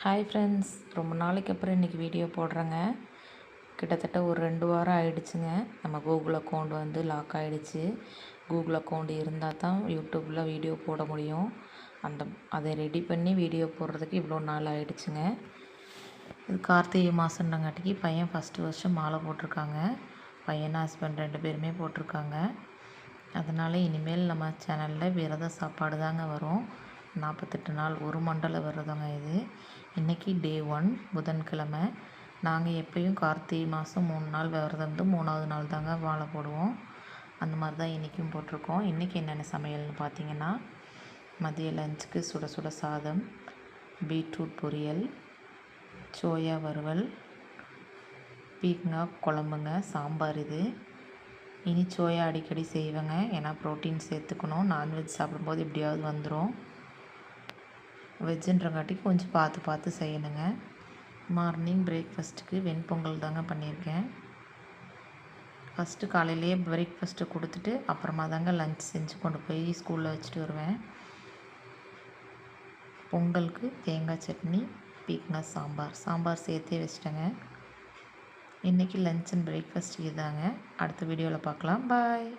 Hi friends, ரொம்ப நாளைக்கு அப்புறம் இன்றைக்கி வீடியோ போடுறேங்க. கிட்டத்தட்ட ஒரு 2 வாரம் ஆகிடுச்சுங்க. நம்ம கூகுள் அக்கௌண்ட் வந்து லாக் ஆகிடுச்சு. கூகுள் அக்கௌண்ட் இருந்தால் தான் யூடியூப்பில் வீடியோ போட முடியும். அதை ரெடி பண்ணி வீடியோ போடுறதுக்கு இவ்வளோ நாள் ஆகிடுச்சுங்க. இது கார்த்திகை மாதம்ன்றங்காட்டிக்கு பையன் ஃபஸ்ட்டு வருஷம் மாலை போட்டிருக்காங்க. பையன் ஹஸ்பண்ட் 2 பேருமே போட்டிருக்காங்க. அதனால் இனிமேல் நம்ம சேனலில் விரத சாப்பாடு தாங்க வரும். 48 நாள் ஒரு மண்டல விரதங்க இது. இன்றைக்கி டே 1 புதன்கிழமை. நாங்கள் எப்போயும் கார்த்திகை மாதம் 3 நாள் விரதம் இருந்து 3ஆவது நாள் தாங்க வாழை போடுவோம். அந்த மாதிரி தான் இன்றைக்கும் போட்டிருக்கோம். இன்றைக்கி என்னென்ன சமையல்னு பார்த்திங்கன்னா, மதிய லஞ்சுக்கு சுட சுட சாதம், பீட்ரூட் பொரியல், சோயா வறுவல், பீக்கங்காய் குழம்புங்க, சாம்பார். இது இனி சோயா அடிக்கடி செய்வேங்க, ஏன்னா ப்ரோட்டீன் சேர்த்துக்கணும். நான்வெஜ் சாப்பிடும்போது எப்படியாவது வந்துடும். வெஜ்ஜுன்றங்காட்டிக்கு கொஞ்சம் பார்த்து செய்யணுங்க. மார்னிங் பிரேக்ஃபாஸ்ட்டுக்கு வெண்பொங்கல் தாங்க பண்ணியிருக்கேன். ஃபஸ்ட்டு காலையிலேயே பிரேக்ஃபாஸ்ட்டு கொடுத்துட்டு அப்புறமா தாங்க லஞ்ச் செஞ்சு கொண்டு போய் ஸ்கூலில் வச்சுட்டு வருவேன். பொங்கலுக்கு தேங்காய் சட்னி, பீக்கங்காய் சாம்பார் சேர்த்தே வச்சிட்டேங்க. இன்றைக்கி லஞ்ச் அண்ட் பிரேக்ஃபாஸ்ட் இதாங்க. அடுத்த வீடியோவில் பார்க்கலாம். பாய்.